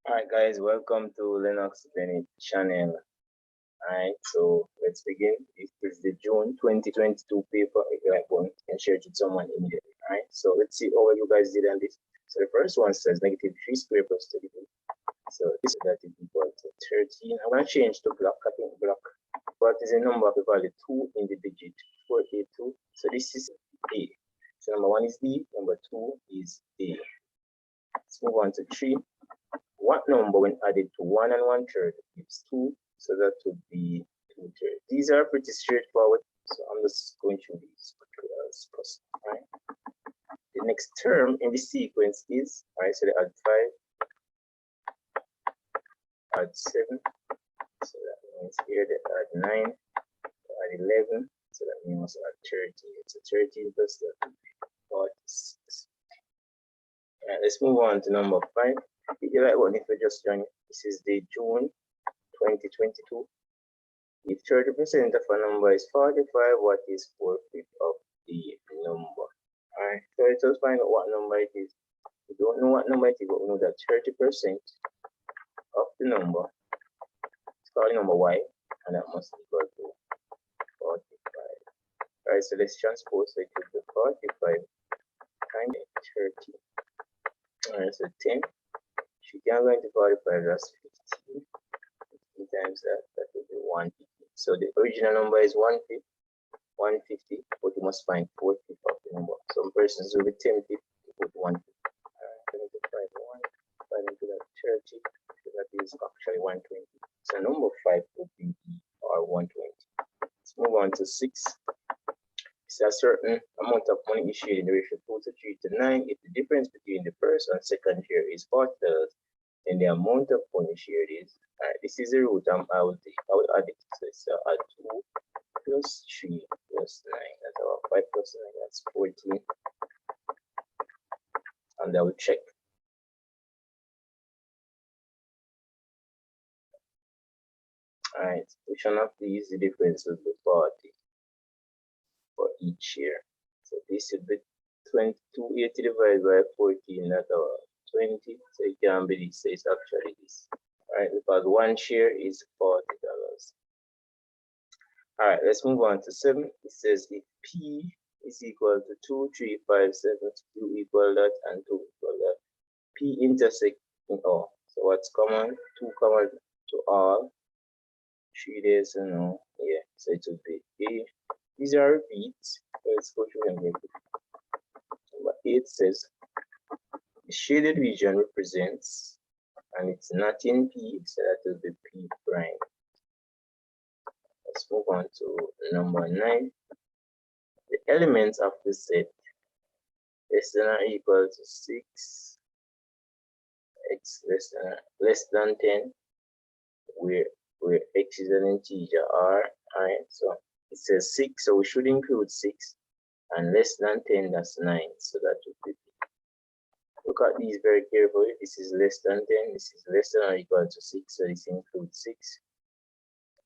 Alright guys, welcome to Linux Bennett channel. Alright, so let's begin. This is the June 2022 paper. If you like one, and share it with someone immediately. Alright, so let's see how you guys did on this. So the first one says -3 square plus 32. So this is that is equal to 13. I'm going to change to block, cutting block. What is the number of the value 2 in the digit 482? So this is A. So number 1 is D, number 2 is A. Let's move on to 3. What number when added to 1 and 1/3 gives 2? So that would be 2/3. These are pretty straightforward, so I'm just going through these quickly as possible. Right? The next term in the sequence is, right, so they add 5, add 7, so that means here they add 9, they add 11, so that means add 13. So 13 plus that would be 46. Right, let's move on to number 5. If you like one, if you just join, this is the June 2022. If 30% of a number is 45, what is 4/5 of the number? Alright, so let's just find out what number it is. We don't know what number it is, but we know that 30% of the number is called the number y, and that must equal to 45. Alright, so let's transpose, so it will be 45 times 30. Alright, so 10. If you can go into 45, that's 15. 15 times that will be 150. So the original number is 150, but you must find 4/5 of the number. Some persons will be tempted to put 150. Let me divide 1 into that 30, so that is actually 120. So number 5 would be D, or 120. Let's move on to 6. It's a certain amount of money issued in the ratio 2 to 3 to 9. If the difference between the first and second share is $40, then the amount of money shared is, this is the root I would add it. So it's add 2 plus 3 plus 9. That's about 5 plus 9, that's 14. And I will check. Alright, which one of these the difference will be 40 for each share? So this would be 280 divided by 14, that's about 20. So it can be this, so it's actually this. Alright, because one share is $40. Alright, let's move on to 7. It says if P is equal to 2, 3, 5, 7, 2 equal that, and 2 equal that, P intersect in all. So what's common? 2 common to all. 3 days, yeah, so it would be A. These are repeats. Let's go through them quickly. Number 8 says the shaded region represents, and it's not in P, so that will be P prime. Let's move on to number 9. The elements of the set less than or equal to 6, x less than 10, where x is an integer r. Alright, so it says 6, so we should include 6, and less than 10, that's 9, so that would be P. Look at these very carefully. This is less than 10, this is less than or equal to 6, so this includes 6.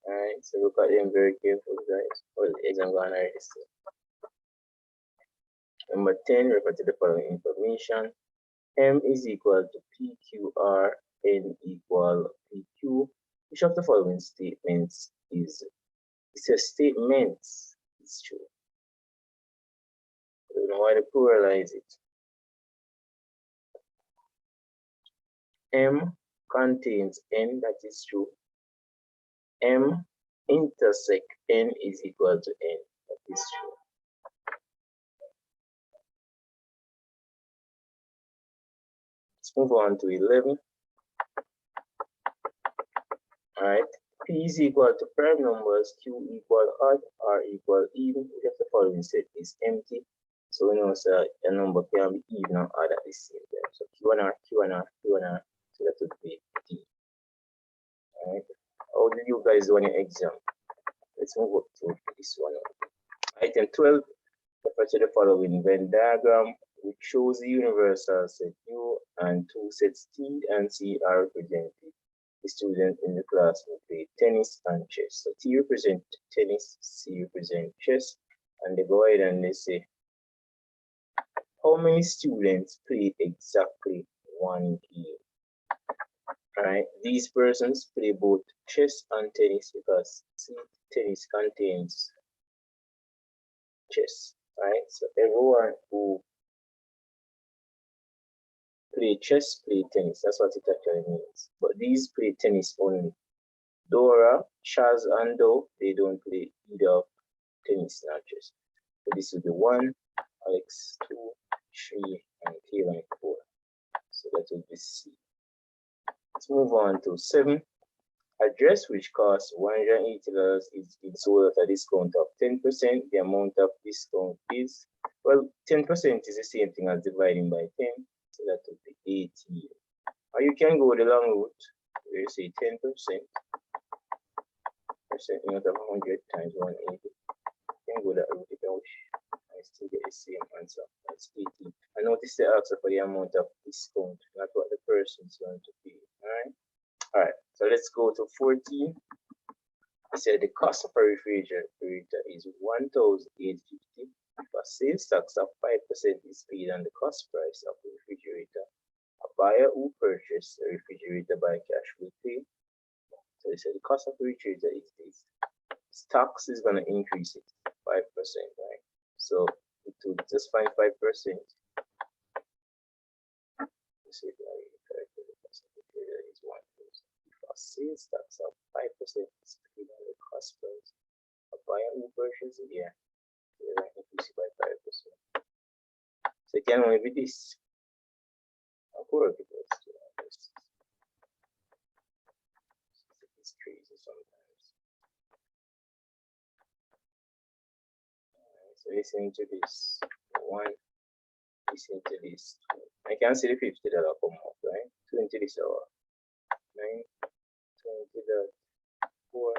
Alright, so look at them very carefully, guys. Well, the exam going to register. Number 10, refer to the following information. M is equal to PQR, N equal PQ. Which of the following statements is, it says statements, it's true. I don't know why they pluralize it. M contains N, that is true. M intersect N is equal to N, that is true. Let's move on to 11. Alright, P is equal to prime numbers, Q equal odd, R equal even, if the following set is empty. So we know so a number can be even or odd at the same time. So Q and R, Q and R, Q and R, so that would be D. Alright, how did you guys do on your exam? Let's move up to this one. Item 12, refer to the following Venn diagram, which shows the universal set U and two sets T and C are represented. The students in the class will play tennis and chess. So T represent tennis, C represent chess, and they go ahead and they say, how many students played exactly one game? Alright, these persons play both chess and tennis because tennis contains chess. Right, so everyone who play chess play tennis. That's what it actually means. But these play tennis only. Dora, Chaz, and Do, they don't play either of tennis nor chess. So this will be 1, Alex 2, 3, and Kayla 4. So that will be C. Let's move on to 7. A dress which costs $180 is being sold at a discount of 10%. The amount of discount is, well, 10% is the same thing as dividing by 10. So that would be 80. Or you can go the long route where you say 10%. Percent out of 100 times 180. You can go that route if you wish. I still get the same answer. That's 80. I notice they ask for the amount of discount, not what the person is going to pay. Alright, so let's go to 14. It said the cost of a refrigerator is $1,850. If a sales tax of 5% is paid on the cost price of the refrigerator, a buyer who purchased a refrigerator by cash will pay. So they said the cost of the refrigerator is this. Tax is going to increase it 5%, right? So it would just find 5%. Let's see if the cost of the refrigerator is 1,000. If a sales tax of 5% is paid on the cost price, a buyer who purchases it, yeah, they're going to increase it by 5%. So it can only be this. Of course, because it's crazy sometimes. So listen to this. 1, listen to this. 2. I can see the $50 come up, right? 2 into this hour. 9, 20 that 4.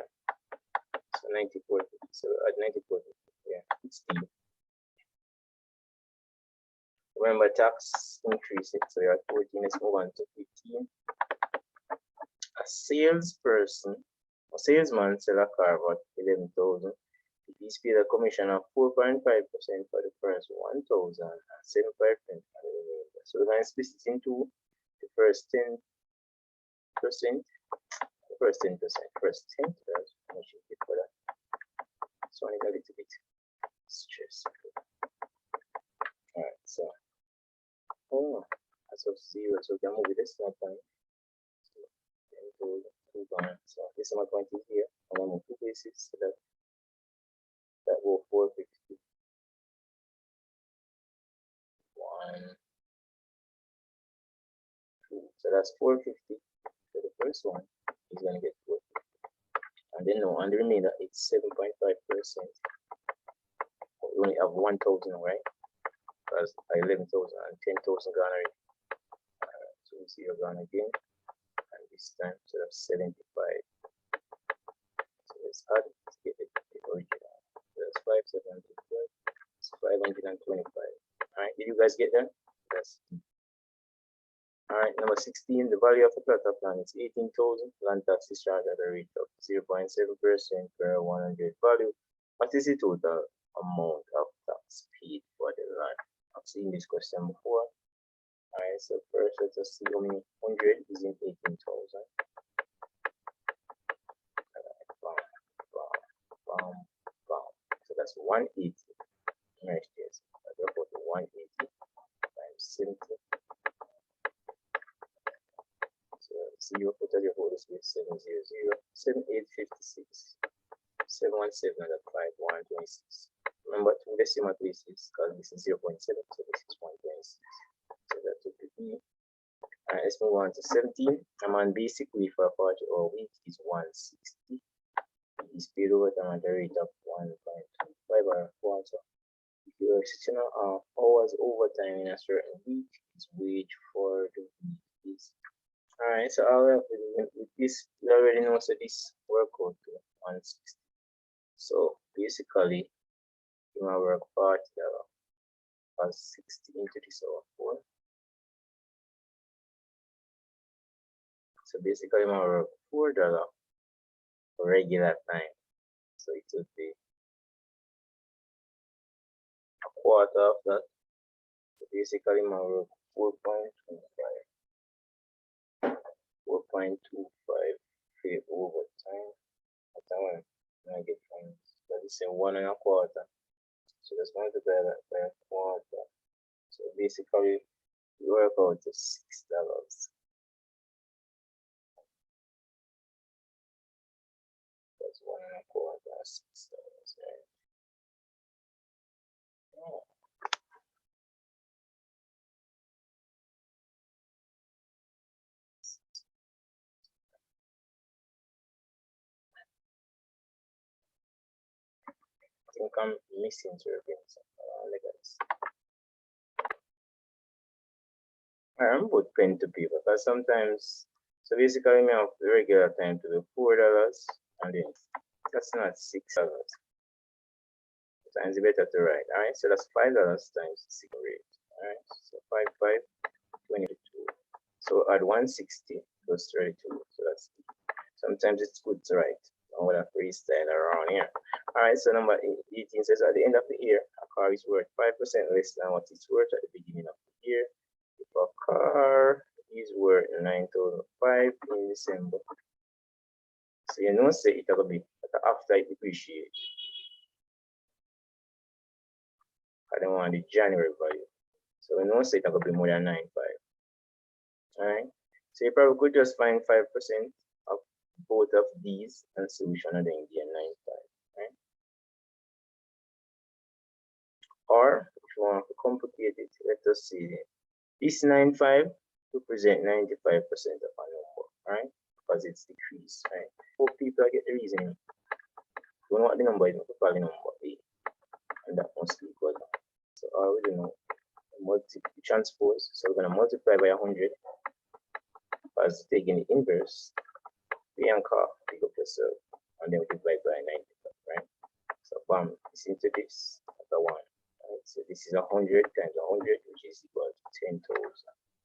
So 94. So at 94, yeah, it's D. Remember, tax increase it. So you're at 14. Let's move on to 15. A salesperson, a salesman sell a car for 11,000. If he's paid a commission of 4.5% for the first 1,000 and 7.5% for the remainder. So we're going to split it into the first 10%, the first 10%, first 10. How much you get for that? So I need a little bit stressful. Alright, so as of 0, so we can move this one point. So this my point is here. I'm gonna move 2 places so that will 450. 1, 2. So that's 450. So the first one is gonna get 450. And then no, on the remainder it's 7.5%. We only have 1,000, right? Because 11,000 and 10,000 gone already. 2 0 gone again. And this time, so that's 75. So let's add it, let's get the original. So that's 575. It's 525. Alright, did you guys get that? Yes. Alright, number 16, the value of a plot of land is 18,000. Land tax is charged at a rate of 0.7% per 100 value. What is the total amount of tax paid for the land? I've seen this question before. Alright, so first let's just see how many 100 is in 18,000. So that's 180. Right, yes. I go for the 180 times 70. So 0 for 30 whole is 700, 7856, 717 and 5126. Remember 2 decimal places because this is 0.7, so this is 126. So that would be B. Let's move on to 17. I'm on basic wage for a 40-hour week is 160. It is paid overtime at the rate of 1.25 or a quarter. If you are 16 hours overtime in a certain week, its wage for the week is. Alright, so with this, we already know so this work out to 160. So basically, you want to work 40 plus 60 into this over 4. So basically, I'm going to work $4 for regular time. So it would be a quarter of that. So basically, I'm going to work 4.25. 4.25 0.25 over time. That's how I get from, let us say 1.25. So let's multiply that by a quarter. So basically, we work out to $6. That's 1.25, $6, right? Oh. I think I'm misinterpreting something. Look at this. I'm put pen to paper because sometimes, so basically, I have the regular time to do $4, and then that's not $6. Times it's better to write. All right, so that's $5 times 6 rate. All right, so 5, 22. So add 160 plus 32. So that's, sometimes it's good to write. I'm gonna freestyle around here. All right, so number 18 says at the end of the year, a car is worth 5% less than what it's worth at the beginning of the year. If a car is worth 9,005 in December, so you know, say it'll be after it depreciates. I don't want the January value. So we know say it'll be more than 9.5. Alright. So you probably could just find 5% of both of these and solution and then get 9.5. Right? Or if you want to complicate it, let us see this 9.5 represent 95% of a number, right? Because it's decreased, right? Hope people get the reasoning. You know what the number is, you call the number A, and that must be equal. So I already know transpose, so we're going to multiply by 100 as taking the inverse, B and car, we go plus and then we divide by 95, right? So bam, it's into this, the 1. Right? So this is 100 times 100, which is equal to 10,000.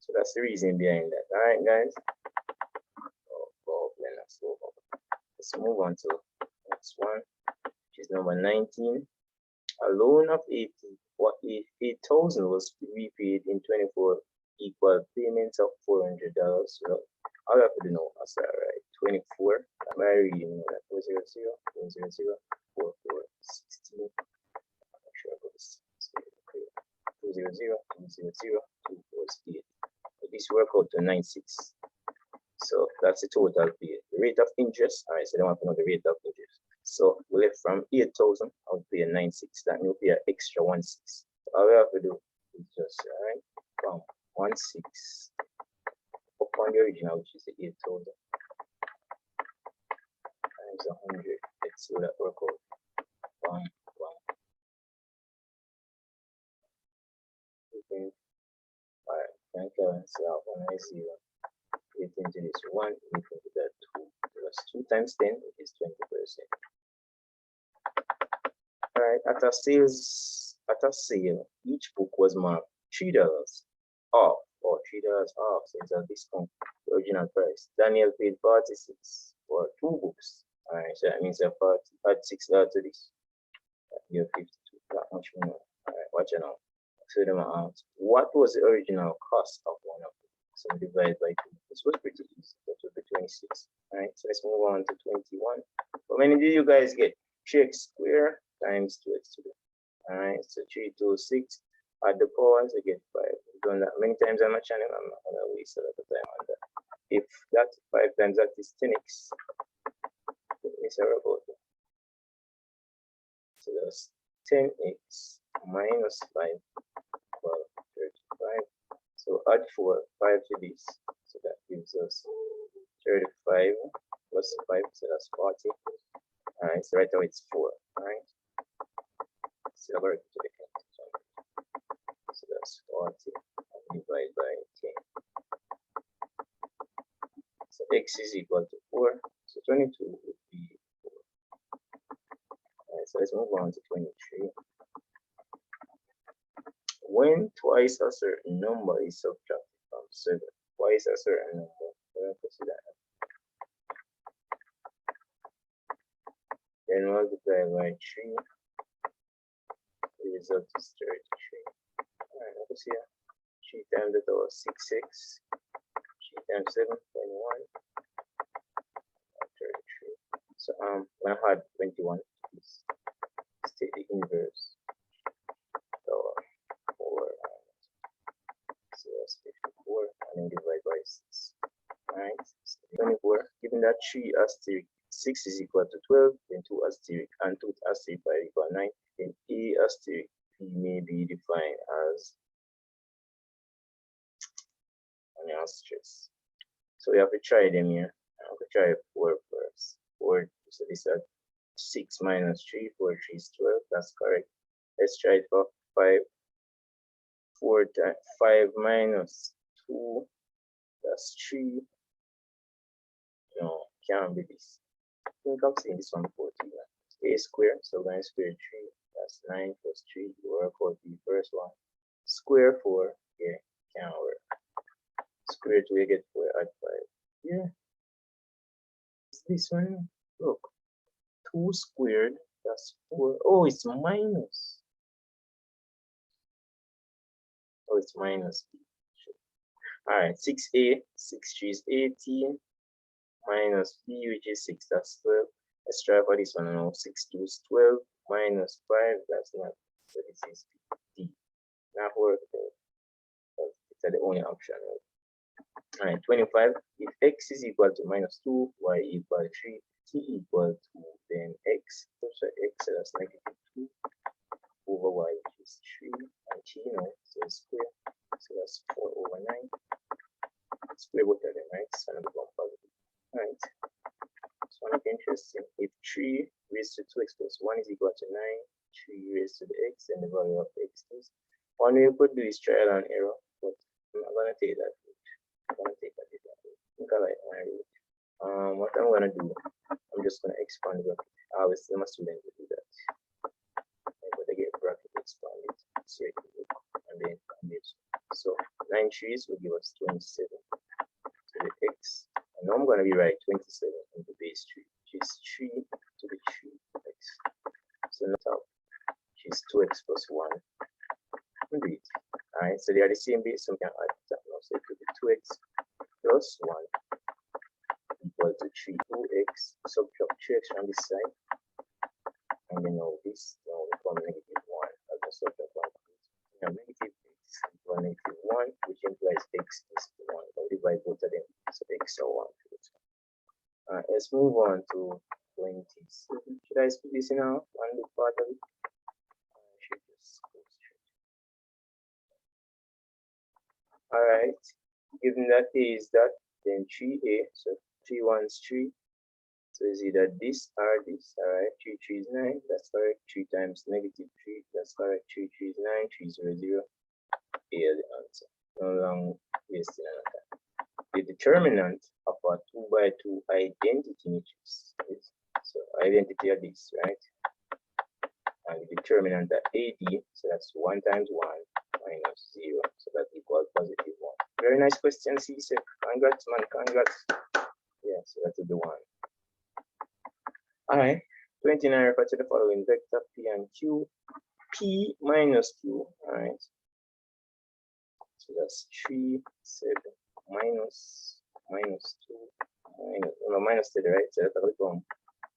So that's the reason behind that. All right, guys. Let's move on to next one, which is number 19. A loan of 8,000 was repaid in 24 equal payments of $400. So all I have to do now is right 24 by reading that 400, 400, 44, 16. I'm sure I got this. 200, 200, 248. This work out to 96. So that's the total pay. The rate of interest, all right, so they want to know the rate of interest. So we left from 8,000, I would pay 96. That will pay an extra 16. So all we have to do is just, all right, from 16 upon the original, which is the 8,000 times 100. Let's see that work out. All right, thank you. So 190. Get into this 1, into that 2 plus 2 times 10 is 20%. All right, at a sale, each book was marked $3 off or $3 off, so it's a discount the original price. Daniel paid 46 for 2 books. All right, so that means I add $6 to this. You're 52, that much more. All right, watch it now. So them ask, what was the original cost of one of them? So divide by 2. This was pretty easy. That would be 26. All right, so let's move on to 21. How many did you guys get? 3x squared times 2x squared. All right, so 326. Add the powers, I get 5. I've done that many times on my channel. I'm not going to waste a lot of time on that. If that 5 times that is 10x, it's about it. So that's 10x minus 5, well, 35. So add 4, 5 to this. So that gives us 35 plus 5, so that's 40. All right, so right now it's 4. All right. So I'll to the so that's 40 and divide by 10. So x is equal to 4. So 22 would be 4. All right, so let's move on to 23. When twice a certain number is subtracted from 7, twice a certain number, we're going to consider that. Then multiply by 3, the result is 33. Alright, let's see. 3 times the power 6x, times 7, 21, 33. So when I had 21, let's take the inverse. So 4, so that's 54, and then divide by 6. Alright, 24. Given that 3 asterisk 6 is equal to 12, then 2 asterisk and 2 asterisk 5 equal 9, then A asterisk P may be defined as an asterisk. So we have to try them here. I'm going to try 4 first. 4, so this is 6 minus 3, 4, 3 is 12, that's correct. Let's try it for 5. 4 times 5 minus 2, that's 3. No, can't be this. I think I'm saying this one 14. A square, so 9 square 3, that's 9 plus 3, you work out the first one. Square 4, yeah, can't work. Square 2, you get 4, add 5. Yeah. It's this one. Look. 2 squared, that's 4. Oh, it's minus. Oh, it's minus. Alright, 6A, 6 3 is 18. Minus B, which is 6, that's 12. Let's try for this one now. 6 2 is 12. Minus 5, that's not. So this is D. Not work. It's the only option. Alright, 25. If x is equal to minus 2, y equal 3, t equal to, then x. So x, that's negative 2 over y, which is 3. And t, so square. So that's 4 over 9. Square both of them, right? So I'm going to become positive. Alright. So one interesting. If 3 raised to 2x plus 1 is equal to 9, 3 raised to the x, and the value of x is. One way you could do is trial and error, but I'm not going to take that route. I'm going to take a different route. I think I like my route. What I'm going to do, I'm just going to expand the bracket. I always tell my students to do that. I'm going to get bracket expanded, circle, and then this. So 9 3s will give us 27 to the x. And now I'm going to be right 27 into base 3, which is 3 to the 3x. So now top, which is 2x plus 1. Indeed. Alright, so they are the same base, so we can add that now. So it could be 2x plus 1 equal to 3 2x. Subtract 3x from this side. And then now this now become negative 1. As a subtract 1. Now negative x equal negative 1, which implies x is 1. I'll divide both of them. So x are 1. Let's move on to 27. Should I split this in half and look part of it? I should just go straight. Alright, given that a is that, then 3a, so 3 1 is 3. So is either this or this. Alright, 3 3 is 9, that's correct. 3 times negative 3, that's correct. 3 3 is 9, 3 0 0. A is the answer. No long wasting another time. The determinant of a 2 by 2 identity matrix is, so identity of this, right? And the determinant of AD, so that's 1 times 1 minus 0, so that equals positive 1. Very nice question, C. Congrats, man, congrats. Yeah, so that's the one. Alright, 29 refer to the following vector P and Q. P minus Q, alright. So that's 3, 7, minus 2, minus to the right, so that will become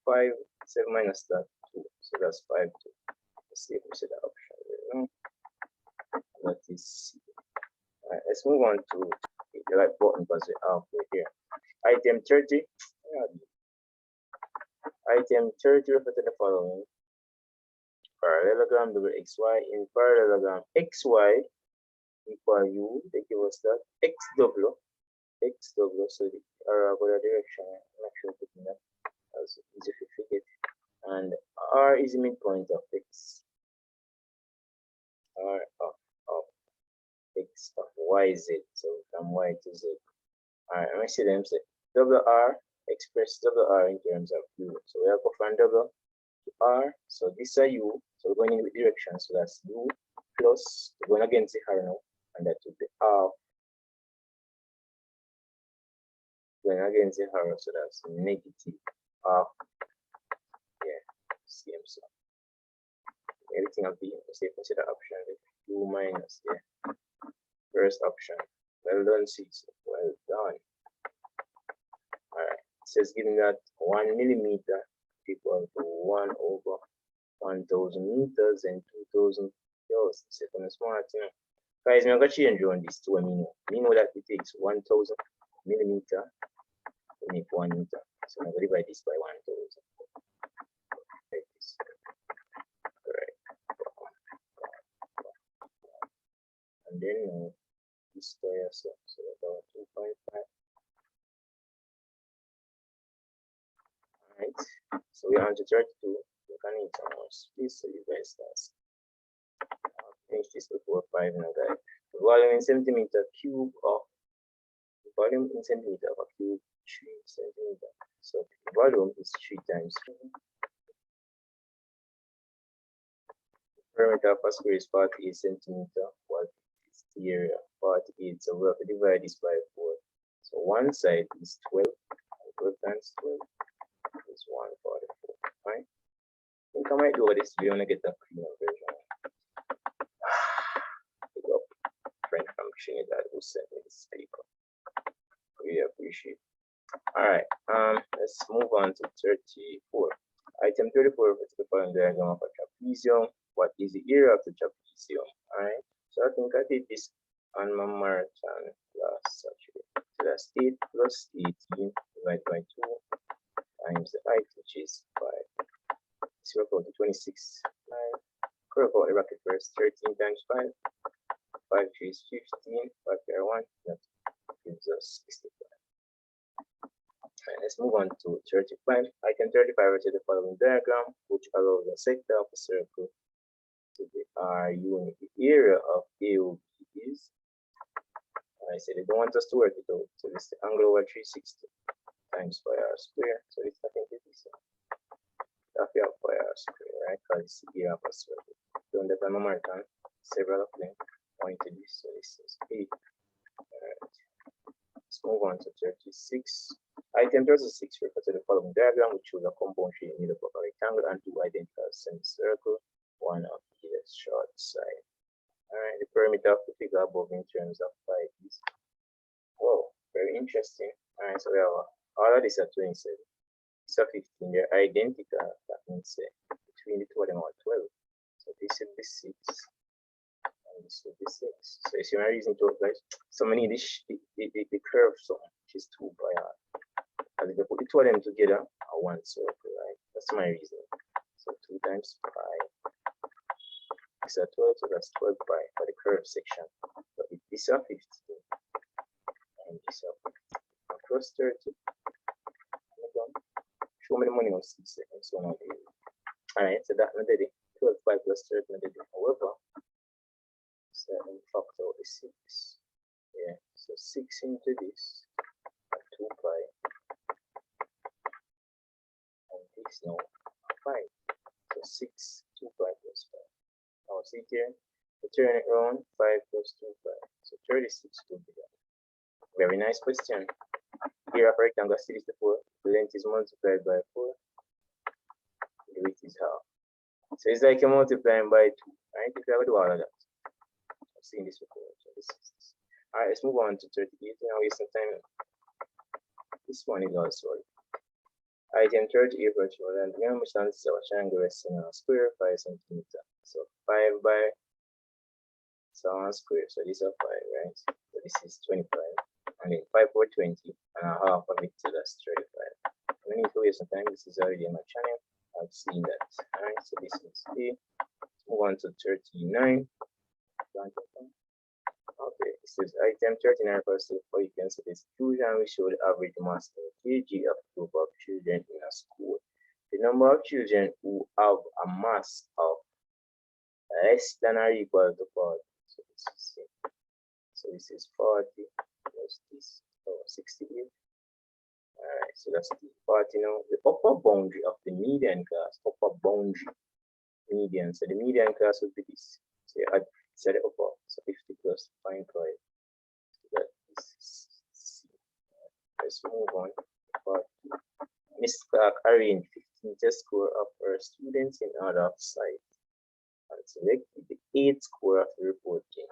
5, 7 minus that 2, so that's 5, 2. Let's see if we see the option there. That is C. Alright, let's move on to the right button because we're halfway here. Item 30. Item 30 refer to the following. Parallelogram WXY. In parallelogram XY equal U, they give us that X double, so the parabola direction, I'm not sure putting that as easy to forget. And R is the midpoint of X. R of X of YZ, so from Y to Z. Alright, I'm gonna see them say double R, express double R in terms of U. So we have go from double to R, so this is U, so we're going in the direction, so that's U plus, we're going against the arrow now, and that would be R. Going against the arrow, so that's negative R. Yeah, same so. Everything will be, say, consider option U minus, yeah. First option. Well done, C. Well done. says given that 1 millimeter equal to 1 over 1,000 meters and 2,000 yards. Second smart, you know. Guys, I'm going to change on this to a minimum. We know that it takes 1,000 millimeter to make 1 meter. So I'm going to divide this by 1,000. Like this. Alright. And then this square, so about 2.5. Alright. So we are on to 32. You can need some more space so you guys start. Finish this before 5 now, guys. The volume in centimeter cube of the volume in centimeter of a cube 3 centimeter. So the volume is 3 times 3. The perimeter of a square is 48 centimeter. What is the area? 48. So we have to divide this by 4. So one side is 12. 12 times 12 is 144. Right? I think I might do this video when I get a cleaner version. Friend from Trinidad who sent me this paper. Really appreciate it. Alright, let's move on to 34. Item 34 is the following diagram of a trapezium. What is the area of the trapezium? Alright, so I think I did this on my marathon last Saturday. So that's 8 plus 18 divided by 2 times the height, which is 5. Let's work out the 26. Curve out the bracket first. 13 times 5. 5 3 is 15, 5 pair 1, that gives us 65. And let's move on to 35. Item 35 to the following diagram, which allows a sector of a circle to be R unit. The area of AOB is, I said they don't want us to work it out, so this is the angle over 360 times pi r square. So this I think it is half of pi r square, right? Because it's the area of a circle. Doing that on my marathon, several of them. Into this, so this is 8. Alright. Let's move on to 36. Item 36 refers to the following diagram, which shows a compound shape made up of a rectangle and 2 identical semicircles, one on either short side. Alright, the perimeter of the figure above in terms of pi is, whoa, very interesting. Alright, so we have all of this at 27. These are 15, they're identical. That means between the two of them are 12. So this is the 6. This will be 6. So you see my reason to apply. So many the curve so which is 2 pi r. And if I put the two of them together are one circle, right? That's my reason. So 2 times pi. These are 12, so that's 12 pi for the curve section. But if these are 15 and these are 15. Across 30. Show me the money on 6 seconds. So now alright, so that I did it. 12 pi plus 30 I did it. However, 7 factor is 6. Yeah, so 6 into this, 2 pi, and this now 5. So 6, 2 pi plus 5. Now see here, we turn it around, 5 plus 2 pi. So 36 will be done. Very nice question. Here, a rectangle still is the 4. The length is multiplied by 4. The width is half. So it's like you're multiplying by 2, right? If you have to do all of that. Seen this before. So this is this. Alright, let's move on to 38. Now waste some time. This one is also item 38 virtual and the number stands a triangle resting on a square 5 centimeter. So 5 by so on square. So these are 5, right? So this is 25. And then 5 for 20 and a half of it, so that's 35. I need to waste some time. This is already on my channel. I've seen that. Alright, so this is A. Let's move on to 39. Okay, this is item 39 percent for you can see this fusion. We show the average mass in kg of group of children in a school. The number of children who have a mass of less than or equal to 40. So this is 40 plus this, so 68. Alright, so that's the 40 now. The upper boundary of the median class, upper boundary, median. So the median class would be this. So you add set it upper, so 50 plus 0.5. So that is C. Let's move on. Miss Clark arranged 15 test score of her students in order of sight and select the 8th score of the reporting.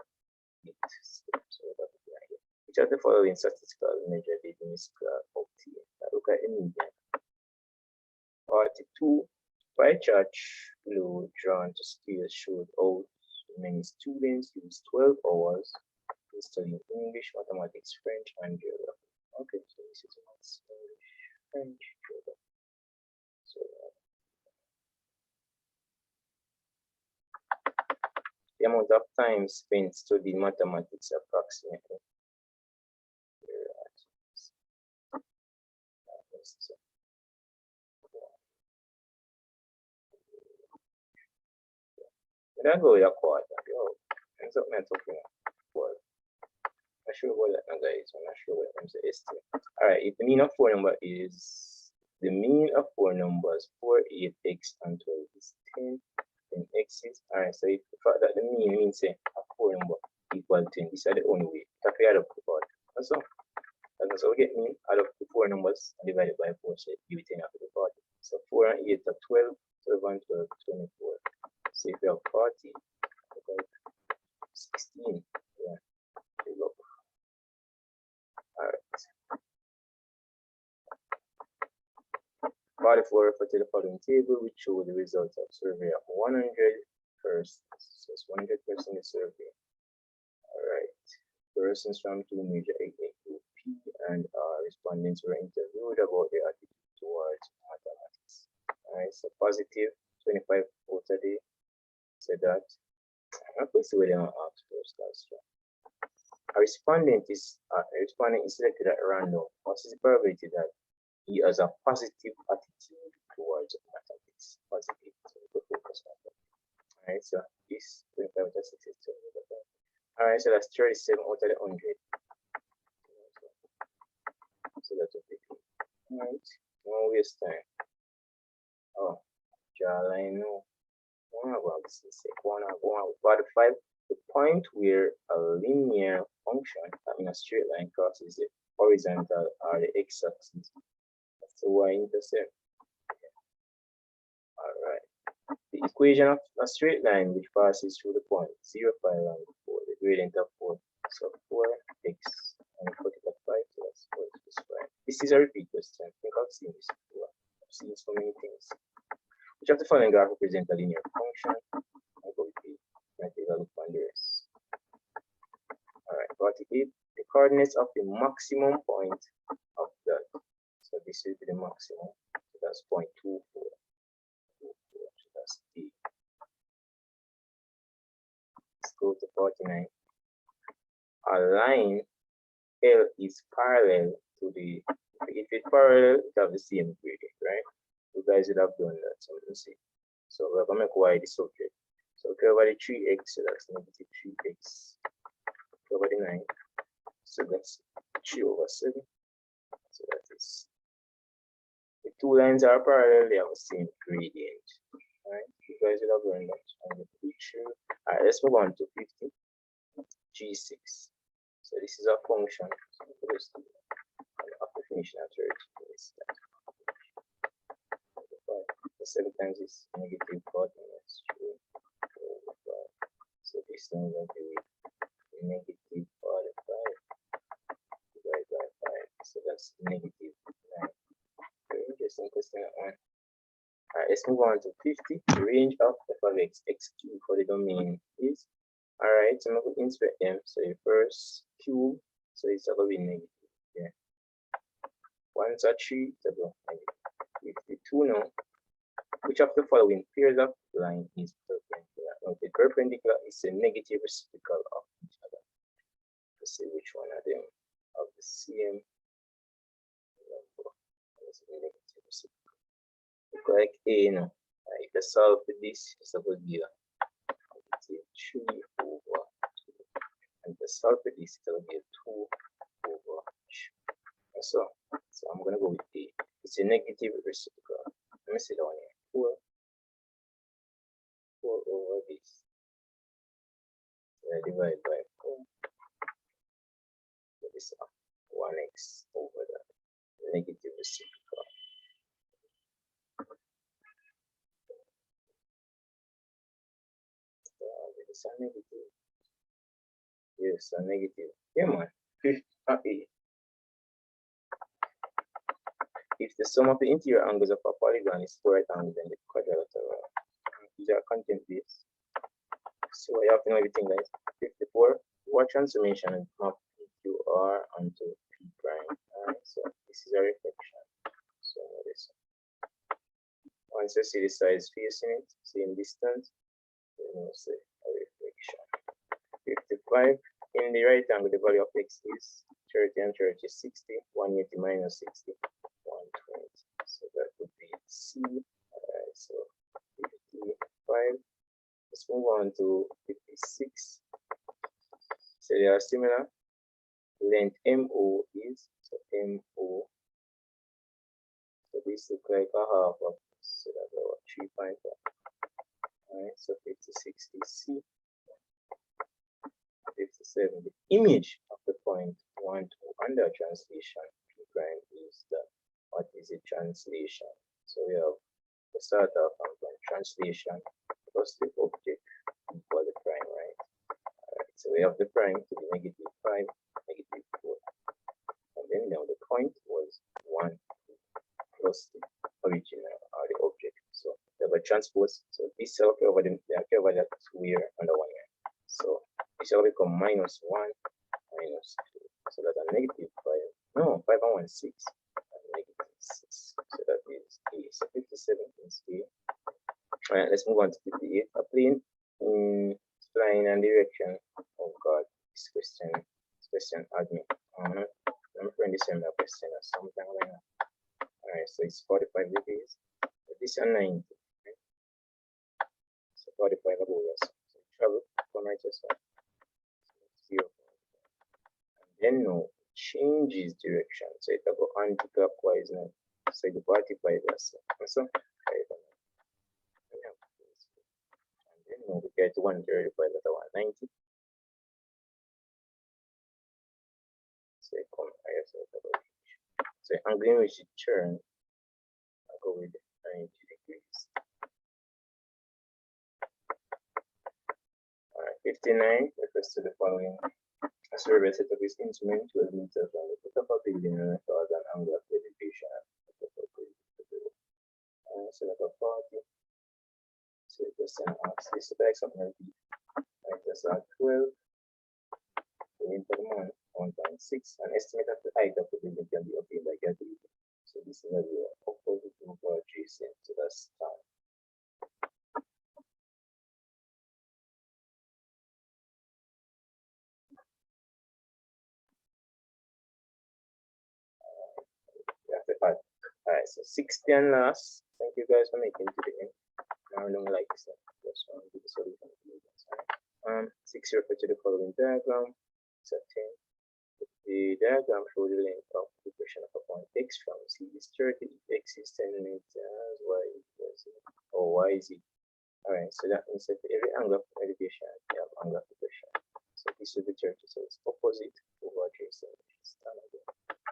So that would be right here. Which of the following statistical measure did Miss Clark obtain? That look look at the median. 42. Pie chart below drawn to scale showed how many students use 12 hours in studying English, mathematics, French, and geography. Okay, so this is maths, English, French, geography. So the amount of time spent studying mathematics approximately. That go with a quarter. Yo, that's what I'm talking about. I'm not sure what that number is. I'm not sure what I'm saying. Alright, if the mean of four number is the mean of four numbers, 4, 8, x, and 12 is 10, then x is alright. So if the fact that the mean means say a four number equal 10, these are the only way. If we add up to 4. That's all. That's how we get mean. Add up to four numbers and divide it by 4, so give it 10 after the 40. So 4 and 8 are 12, 12 and 12, 24. So if you have 40, 16. Yeah, there you go. Alright. 44 refer to the following table, which show the results of survey of 100 persons. So it's 100 person survey. Alright. Persons from two major ethnic group P and R respondents were interviewed about their attitude towards mathematics. Alright, so positive 25 votes a day. Said that. I'm not going to see where they want to ask first. That's right. A respondent is selected at random. What is the probability that he has a positive attitude towards mathematics? Positive. So we focus on that. Alright, so this 25 to 67. Alright, so that's 37 out of the 100. So that's what we do. Alright, no waste time. Oh, jawline no. About 5. The point where a linear function, I mean a straight line, crosses the horizontal or the x-axis. That's the y-intercept. Alright. The equation of a straight line which passes through the point 0, 5, and 4, the gradient of 4. So 4x and 4 to the 5, so that's 4 plus 5. This is a repeat question. I think I've seen this before. I've seen so many things. Which of the following graph represents a linear function? I'll go with the look on the rest. Alright, 48. The coordinates of the maximum point of that. So this will be the maximum. So that's 0.24. So that's D. Let's go to 49. A line L is parallel to the, if it's parallel, it have the same gradient, right? You guys would have done that. So let me see. So we're going to make y the subject. So cover the 3x, so that's negative 3x. Cover the 9. So that's 3 over 7. So that is. The two lines are parallel, they have the same gradient. Alright, you guys will have learned that on the picture. Alright, let's move on to 50. G6. So this is a function. So after finishing at 30, the 7 times is negative 4 minus 3 over 5. So this one will be negative 45 divided by 5. So that's negative 9. Very interesting question that one. Alright, let's move on to 50. The range of f of x, x cubed for the domain is. Alright, so I'm going to insert them. So the first cube, so it's going to be negative. Yeah. 1 to 3, it's going to be negative. 52 now. Which of the following pairs of line is perpendicular? Now, the perpendicular is a negative reciprocal of each other. Let's see which one of them of the same number. It's a negative reciprocal. Look like A now. If you solve for this, it's supposed to be a negative 3 over 2. And if you solve for this, it's going to be a 2 over 3. So I'm going to go with A. It's a negative reciprocal. Let me see that one here. 4 over this. Divide by 4. So this is 1x over that. Negative reciprocal. It's a negative. Yes, a negative. Yeah, man. A. sum of the interior angles of a polygon is 4 right angles and the quadrilateral. These are content based. So I have to know everything, guys. 54. What transformation of PQR onto P prime? Alright, so this is a reflection. So this. Once you see the size facing it, same distance, then you say a reflection. 55. In the right angle, the value of x is 30 and 30 is 60. 180 minus 60, 120. So that would be C. Alright, so 55. Let's move on to 56. So they are similar. Length MO is, so MO. So this looks like a half of, so that's about 3.5. Alright, so 56 is C. 57. The image of the point 1, 2 under translation P prime is the, what is the translation? So we have the start of point translation plus the object equal the prime, right? Alright, so we have the prime to be negative 5, negative 4. And then now the point was 1 plus the original or the object. So we have a transpose. So this shall occur over the that square under 1 line. So it shall become minus 1, minus 2. So that's a negative 5. No, 5 and 1, 6. And negative 6. So that is A. So 57 is A. Alright, let's move on to 58. A plane in line and direction. Oh God, this question had me. I'm afraid this is a question or something like that. Alright, so it's 45 degrees. This is 90. Right? So 45 above us. So travel from right to left. 0. And then now changes direction. So it will go anti-clockwise now. So the 45 so. And then now we get 135 at 190. So it come higher, so I'm going with the turn. I'll go with 90 degrees. Alright, 59 refers to the following. A survey set up is instrument 12 meters from the foot of a building and records an angle of elevation at the foot of a building. So like a 40. So the question asks this is the example. Right, just add 12. We input the month 1.6. An estimate of the height of the building can be obtained by calculating. So this is a opposite over adjacent. So that's time. Alright, so 60 and last. Thank you guys for making it to the end. I don't like this. Just want to do the solution. 6 refer to the following diagram. So 10. The diagram shows the length of the depression of a point x from C is 30, x is 10 meters, y is y is it. Alright, so that means that every angle of elevation you have angle of depression. So this is the 30, so it's opposite over adjacent.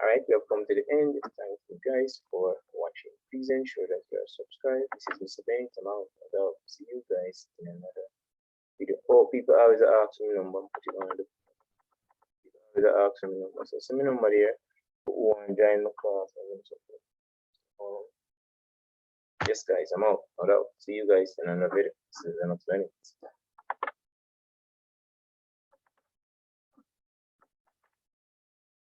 Alright, we have come to the end. Thank you guys for watching. Please ensure that you are subscribed. This is Mr. Benny. I'm out. I'll see you guys in another video. Oh, people always ask me number. Put it on the people always ask me number. So send me number there. Who want to join the class and so forth. Yes, guys, I'm out. See you guys in another video. This is the next minute.